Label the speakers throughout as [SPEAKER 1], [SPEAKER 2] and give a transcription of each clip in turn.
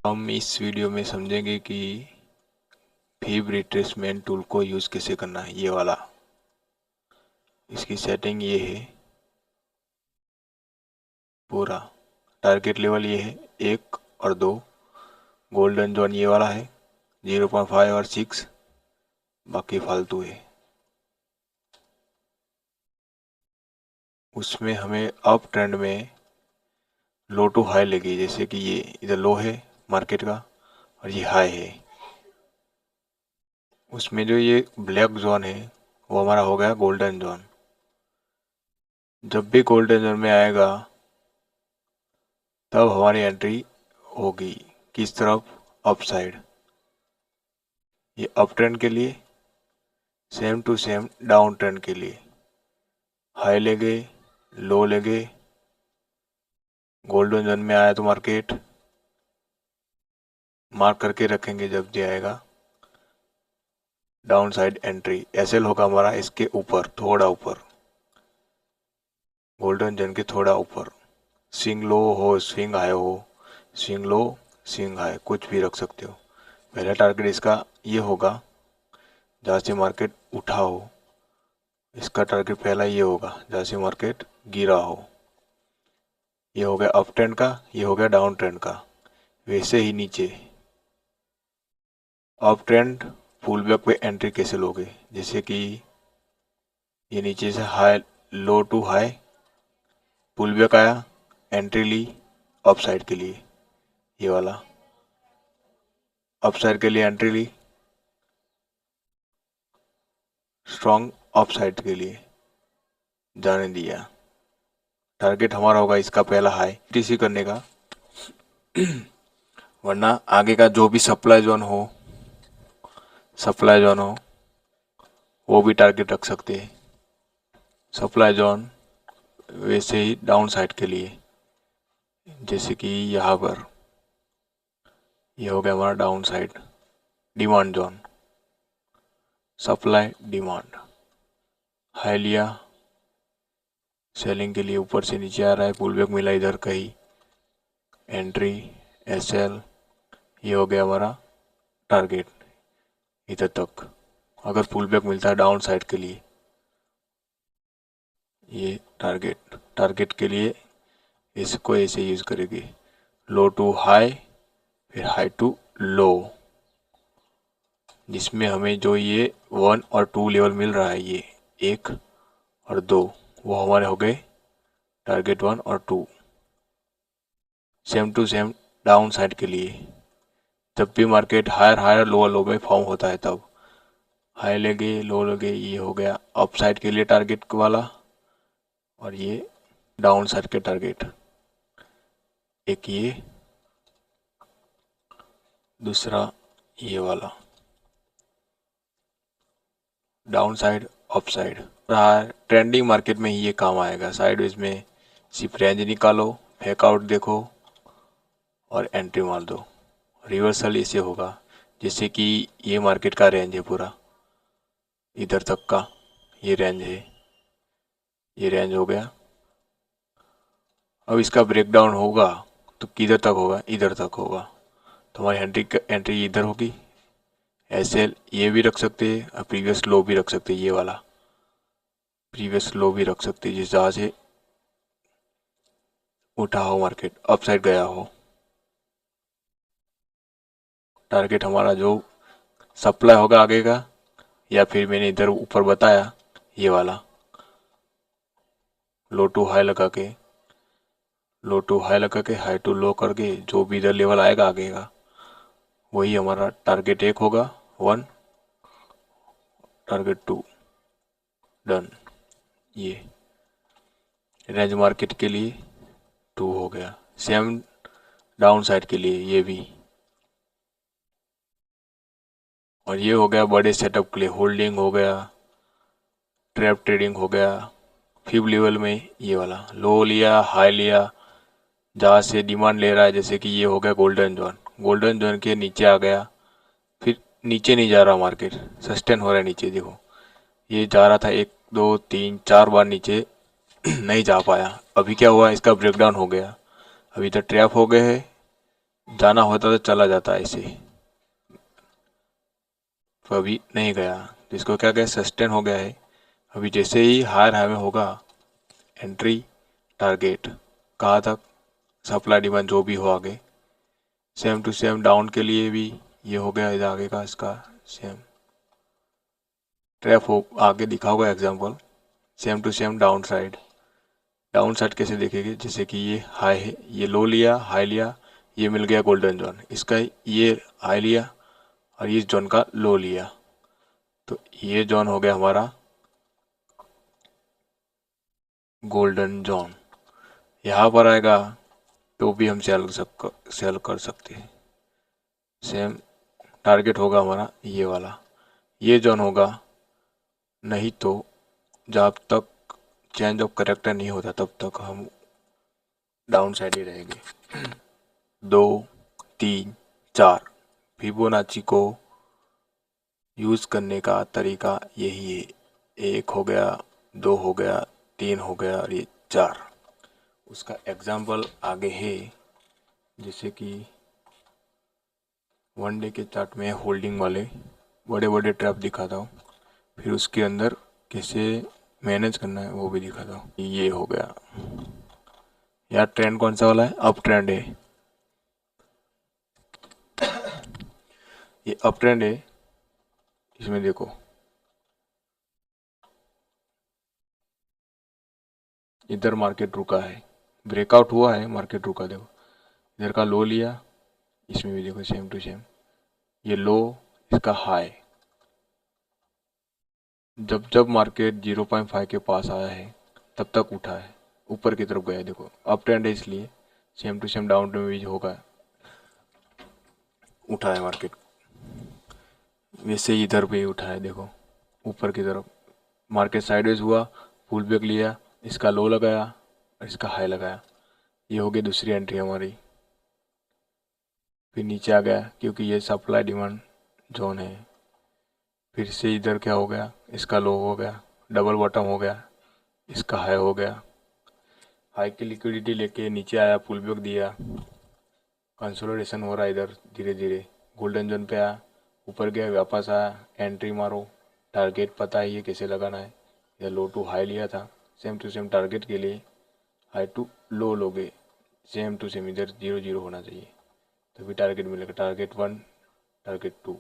[SPEAKER 1] हम इस वीडियो में समझेंगे कि फिब रिट्रेसमेंट टूल को यूज़ कैसे करना है। ये वाला, इसकी सेटिंग ये है। पूरा टारगेट लेवल ये है 1 और 2। गोल्डन जोन ये वाला है 0.5 और 6, बाकी फालतू है। उसमें हमें अप ट्रेंड में लो टू हाई लगी, जैसे कि ये इधर लो है मार्केट का और ये हाई है। उसमें जो ये ब्लैक जोन है वो हमारा हो गया गोल्डन जोन। जब भी गोल्डन जोन में आएगा तब हमारी एंट्री होगी किस तरफ, अप साइड। ये अप ट्रेंड के लिए, same to same down trend के लिए हाई लेंगे, लो लेंगे। गोल्डन जोन में आया तो मार्केट मार्क करके रखेंगे, जब भी आएगा डाउन साइड एंट्री। एसएल होगा हमारा इसके ऊपर, थोड़ा ऊपर, गोल्डन जोन के थोड़ा ऊपर। स्विंग लो हो, स्विंग हाई हो, स्विंग लो, स्विंग हाई, कुछ भी रख सकते हो। पहला टारगेट इसका ये होगा जहाँ से मार्केट उठा हो। इसका टारगेट पहला ये होगा जहाँ से मार्केट गिरा हो। ये हो गया अप ट्रेंड का, ये हो गया डाउन ट्रेंड का। वैसे ही नीचे अप ट्रेंड पुल बैक पे एंट्री कैसे लोगे, जैसे कि ये नीचे से high, low to high, pull back आया, एंट्री ली अप साइड के लिए। ये वाला अप साइड के लिए एंट्री ली, स्ट्रॉन्ग अप साइड के लिए जाने दिया। टारगेट हमारा होगा इसका पहला हाई टीसी करने का, वरना आगे का जो भी सप्लाई जोन हो वो भी टारगेट रख सकते हैं। सप्लाई जोन वैसे ही डाउन साइड के लिए, जैसे कि यहाँ पर ये हो गया हमारा down side demand zone. Supply demand, high लिया सेलिंग के लिए, ऊपर से नीचे आ रहा है, पुल बैक मिला इधर कहीं, एंट्री एसएल। ये हो गया हमारा टारगेट इधर तक। अगर पुल बैक मिलता है डाउन साइड के लिए, ये टारगेट के लिए इसको ऐसे यूज करेगी, लो टू हाई, फिर हाई टू लो, जिसमें हमें जो ये 1 और 2 लेवल मिल रहा है, ये 1 और 2, वो हमारे हो गए टारगेट 1 और 2। Same to same downside के लिए, जब भी market higher higher lower low में फॉर्म होता है तब हाई लेंगे, लो लेंगे। ये हो गया अप साइड के लिए टारगेट वाला, और ये डाउन साइड के टारगेट। एक ये, दूसरा ये वाला, down side up side. Trending market में ही ये काम आएगा। साइडवेज में सिर्फ रेंज निकालो, फेक आउट देखो और एंट्री मार दो। रिवर्सल इसे होगा, जैसे कि ये मार्केट का रेंज है पूरा, इधर तक का ये रेंज है, ये रेंज हो गया। अब इसका ब्रेकडाउन होगा तो किधर तक होगा, इधर तक होगा, तो हमारी एंट्री इधर होगी। एसएल ये भी रख सकते हैं और प्रीवियस लो भी रख सकते हैं। ये वाला प्रीवियस लो भी रख सकते हैं, जिस जहाँ से उठा हो मार्केट, अप साइड गया हो। टारगेट हमारा जो सप्लाई होगा आगे का, या फिर मैंने इधर ऊपर बताया ये वाला, लो टू हाई लगा के, हाई टू लो करके जो भी इधर लेवल आएगा आगे का, वही हमारा टारगेट 1 होगा 1, टारगेट 2, डन। ये रेंज मार्केट के लिए 2 हो गया। सेम डाउन साइड के लिए ये भी। और ये हो गया बड़े सेटअप के लिए, होल्डिंग हो गया, ट्रैप ट्रेडिंग हो गया। फिब लेवल में ये वाला लो लिया, हाई लिया, जहाँ से डिमांड ले रहा है, जैसे कि ये हो गया गोल्डन जोन के नीचे आ गया, फिर नीचे नहीं जा रहा मार्केट, सस्टेन हो रहा है नीचे। देखो ये जा रहा था 1 2 3 4 बार नीचे नहीं जा पाया। अभी क्या हुआ, इसका ब्रेकडाउन हो गया। अभी तो ट्रैप हो गए है, जाना होता तो चला जाता ऐसे, तो अभी नहीं गया, जिसको क्या कहे सस्टेन हो गया है। अभी जैसे ही हायर हाई में होगा, एंट्री टारगेट, कहाँ तक, सप्लाई डिमांड जो भी हो आगे, सेम टू सेम डाउन के लिए भी ये हो गया, इधर आगे का इसका सेम ट्रैप हो आगे दिखा होगा example, same to same downside. Downside कैसे देखेंगे, जैसे कि ये हाई है, ये लो लिया, हाई लिया, ये मिल गया गोल्डन जोन इसका, ये हाई लिया और इस जोन का लो लिया, तो ये जोन हो गया हमारा गोल्डन जोन। यहाँ पर आएगा तो भी हम सेल कर सकते हैं। सेम टारगेट होगा हमारा ये वाला, ये जोन होगा, नहीं तो जब तक चेंज ऑफ करेक्टर नहीं होता तब तक हम डाउन साइड ही रहेंगे। 2, 3, 4 फिबोनाची को यूज़ करने का तरीका यही है। 1 हो गया, 2 हो गया, 3 हो गया और ये 4। उसका एग्जाम्पल आगे है, जैसे कि 1 डे के चार्ट में होल्डिंग वाले बड़े बड़े ट्रैप दिखाता हूँ, फिर उसके अंदर कैसे मैनेज करना है वो भी दिखाता हूँ। ये हो गया यार, ट्रेंड कौन सा वाला है, अप ट्रेंड है, ये अप ट्रेंड है। इसमें देखो इधर मार्केट रुका है, ब्रेकआउट हुआ है, मार्केट रुका, देखो इधर का लो लिया, इसमें भी देखो सेम टू सेम, ये लो, इसका हाई, जब जब मार्केट 0.5 के पास आया है तब तक उठा है, ऊपर की तरफ गया, देखो अप ट्रेंड है इसलिए same to same down trend भी होगा, उठा है मार्केट, वैसे ही इधर पे उठा है, देखो ऊपर की तरफ मार्केट साइडवेज हुआ, पुल बैक लिया, इसका लो लगाया और इसका हाई लगाया, ये हो गई दूसरी एंट्री हमारी। फिर नीचे आ गया क्योंकि ये सप्लाई डिमांड जोन है, फिर से इधर क्या हो गया, इसका लो हो गया, डबल बॉटम हो गया, इसका हाई हो गया, हाई की लिक्विडिटी लेके नीचे आया, पुल बैक दिया, कंसोलिडेशन हो रहा है इधर धीरे धीरे, गोल्डन जोन पे आया, ऊपर गया, वापस आया, एंट्री मारो, टारगेट पता है ये कैसे लगाना है, इधर लो टू हाई लिया था, सेम टू सेम टारगेट के लिए हाई टू लो लोगे, सेम टू सेम इधर 0 0 होना चाहिए, तभी टारगेट मिलेगा, टारगेट 1, टारगेट 2।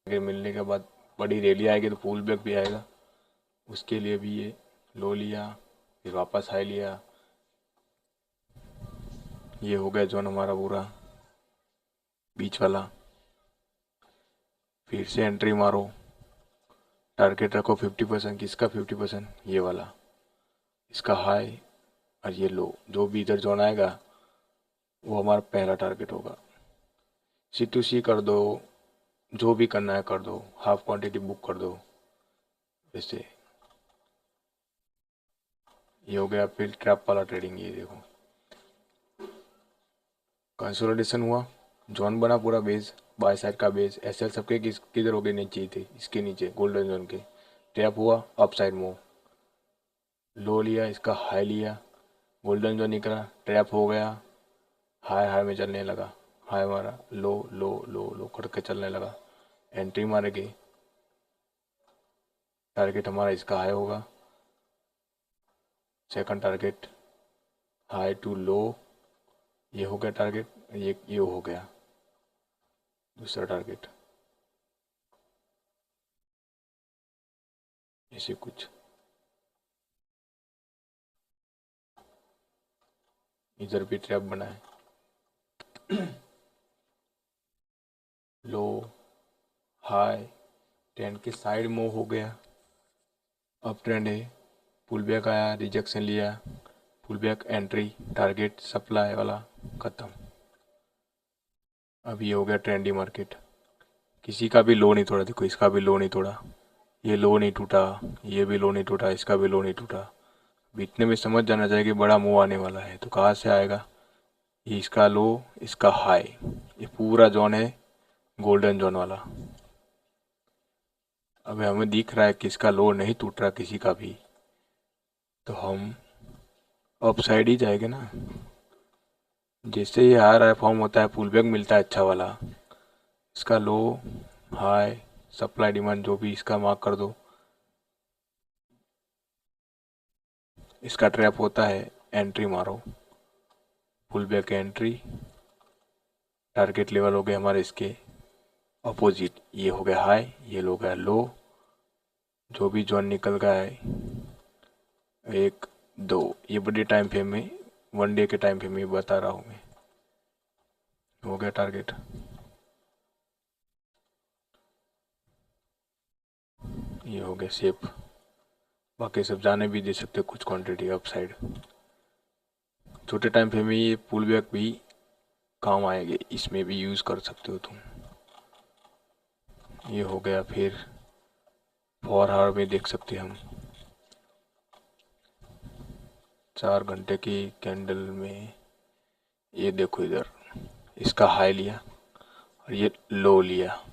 [SPEAKER 1] टारगेट मिलने के बाद बड़ी रैली आएगी तो पुल बैक भी आएगा, उसके लिए भी ये लो लिया, फिर वापस हाई लिया, ये हो गया जोन हमारा पूरा बीच वाला, फिर से एंट्री मारो, टारगेट रखो 50%, किसका 50%, ये वाला, इसका हाई और ये लो, जो भी इधर जोन आएगा वो हमारा पहला टारगेट होगा। C2C कर दो, जो भी करना है कर दो, हाफ क्वांटिटी बुक कर दो, वैसे ये हो गया। फिर ट्रैप वाला ट्रेडिंग, ये देखो कंसोलिडेशन हुआ, जोन बना पूरा बेस, बाय साइड का बेस, SL सबके किधर हो गए, नीचे ही थे, इसके नीचे गोल्डन जोन के, ट्रैप हुआ, अप साइड मूव, लो लिया, इसका हाई लिया, गोल्डन जोन निकला, ट्रैप हो गया, हाई हाई में चलने लगा, हाई मारा, लो लो लो लो करके चलने लगा, एंट्री मारेगी, टारगेट हमारा इसका हाई होगा, सेकंड टारगेट हाई टू लो, ये हो गया टारगेट, ये हो गया दूसरा टारगेट, ऐसे कुछ इधर भी ट्रैप बना है, लो हाई, ट्रेंड के साइड मूव हो गया, अप ट्रेंड है, पुल बैक आया, रिजेक्शन लिया, pull back, entry, target supply वाला खत्म। अब ये हो गया ट्रेंडी मार्केट, किसी का भी लो नहीं तोड़ा, देखो इसका भी लो नहीं तोड़ा, ये लो नहीं टूटा, ये भी लो नहीं टूटा, इसका भी लो नहीं टूटा, इतने में समझ जाना चाहिए कि बड़ा मूव आने वाला है, तो कहाँ से आएगा, ये इसका लो, इसका हाई, ये पूरा जोन है गोल्डन जोन वाला। अब हमें दिख रहा है कि इसका लो नहीं टूट रहा किसी का भी, तो हम अप साइड ही जाएंगे ना, जैसे ही हायर हाई फॉर्म होता है पुल बैक मिलता है अच्छा वाला। इसका लो हाई सप्लाई डिमांड जो भी इसका मार्क कर दो। इसका ट्रैप होता है, एंट्री मारो, pull back entry. Target level हो गए हमारे इसके अपोजिट, ये हो गया हाई, ये हो गया लो। जो भी जोन निकल गया है 1 2, ये बड़े टाइम फ्रेम में, 1 डे के टाइम फ्रेम में बता रहा हूँ मैं। हो गया टारगेट। ये हो गया शेप। बाकी सब जाने भी दे सकते हो कुछ क्वांटिटी अप साइड। छोटे टाइम फ्रेम में ये पुल बैक भी काम आएंगे, इसमें भी यूज़ कर सकते हो तुम। ये हो गया। फिर 4 आवर में देख सकते हैं हम 4 घंटे की कैंडल में। ये देखो इधर, इसका हाई लिया और ये लो लिया।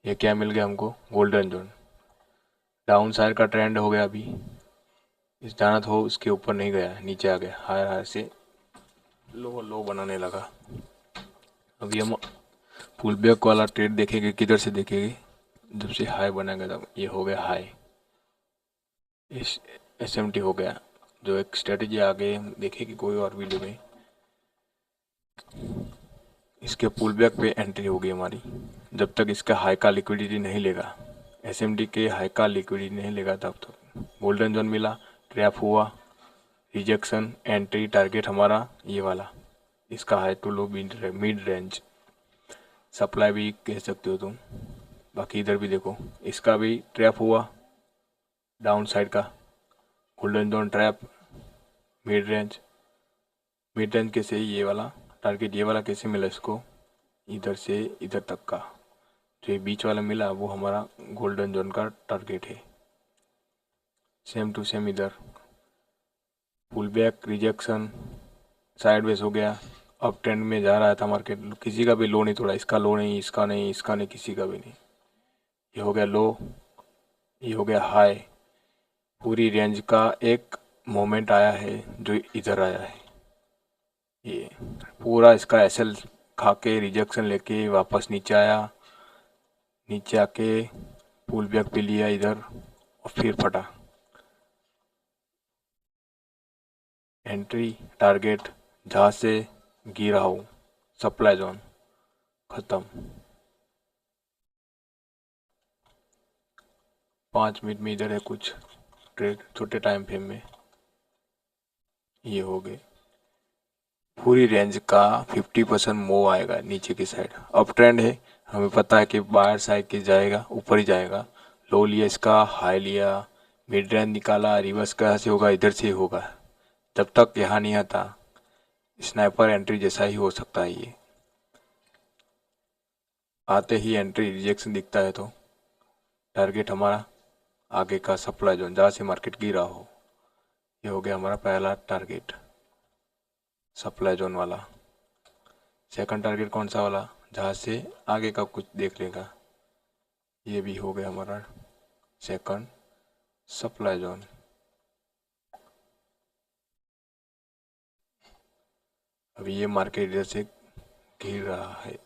[SPEAKER 1] ये क्या मिल गया हमको, गोल्डन जोन। डाउन साइड का ट्रेंड हो गया अभी। इस जाना था उसके ऊपर नहीं गया, नीचे आ गया, हायर हायर से लो लो बनाने लगा। अभी हम पुल बैक वाला ट्रेड देखेंगे, किधर से देखेंगे, जब से हाई बनाएगा तब। ये हो गया हाई, इस SMT हो गया। जो एक स्ट्रेटेजी आगे हम देखेंगे कोई और वीडियो में। इसके पुल बैक पे एंट्री होगी हमारी, जब तक इसका हाई का लिक्विडिटी नहीं लेगा। SMT के हाई का लिक्विडिटी नहीं लेगा तब तक। गोल्डन जोन मिला, ट्रैप हुआ, रिजेक्शन, एंट्री, टारगेट हमारा ये वाला। इसका high to low mid range, supply भी कह सकते हो तुम। बाकी इधर भी देखो, इसका भी ट्रैप हुआ डाउन साइड का, golden zone trap, mid range. Mid range कैसे, ये वाला टारगेट, ये वाला कैसे मिला इसको, इधर से इधर तक का जो ये बीच वाला मिला वो हमारा गोल्डन जोन का टारगेट है। सेम टू सेम इधर पुल बैक, रिजेक्शन, साइडवेज हो गया। अप ट्रेंड में जा रहा था मार्केट, किसी का भी लो नहीं तोड़ा, इसका लो नहीं, इसका नहीं, इसका नहीं, किसी का भी नहीं। ये हो गया लो, ये हो गया हाई। पूरी रेंज का एक मोमेंट आया है जो इधर आया है। ये पूरा इसका SL खा के रिजेक्शन लेके वापस नीचे आया, नीचे आके पुल बैक पे लिया इधर और फिर फटा। एंट्री, टारगेट, जहाँ से गिरा हो, सप्लाई जोन खत्म। 5 मिनट में इधर है कुछ ट्रेड छोटे टाइम फ्रेम में। ये हो गए। पूरी रेंज का 50% मूव आएगा नीचे की साइड। अप ट्रेंड है, हमें पता है कि बाहर साइड की जाएगा, ऊपर ही जाएगा। लो लिया इसका, हाई लिया, मिड रेंज निकाला, रिवर्स कहाँ से होगा, इधर से ही होगा। जब तक यहाँ नहीं आता, स्नाइपर एंट्री जैसा ही हो सकता है ये। आते ही एंट्री रिजेक्शन दिखता है तो टारगेट हमारा आगे का सप्लाई जोन, जहाँ से मार्केट गिरा हो। ये हो गया हमारा पहला टारगेट, सप्लाई जोन वाला। सेकंड टारगेट कौन सा वाला, जहाँ से आगे का कुछ देख लेगा। ये भी हो गया हमारा सेकंड सप्लाई जोन। अभी ये मार्केट इधर से गिर रहा है,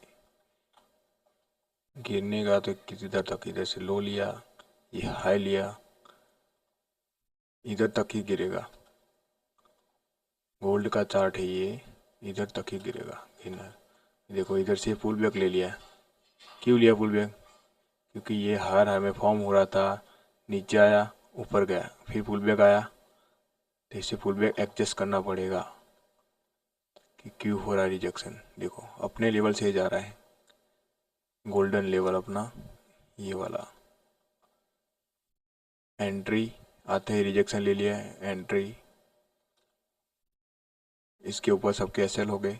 [SPEAKER 1] गिरने का तो किसी इधर तक, इधर से लो लिया, ये हाई लिया, इधर तक ही गिरेगा। गोल्ड का चार्ट है ये, इधर तक ही गिरेगा गिरना। देखो इधर से पुल बैक ले लिया। क्यों लिया पुल बैक, क्योंकि ये हार हमें फॉर्म हो रहा था, नीचे आया, ऊपर गया, फिर पुल बैक आया, तो इसे पुल बैक एडजस्ट करना पड़ेगा कि क्यों हो रहा है रिजेक्शन। देखो अपने लेवल से जा रहा है, गोल्डन लेवल अपना ये वाला। एंट्री आते ही रिजेक्शन ले लिया है, एंट्री, इसके ऊपर सबके SL हो गए।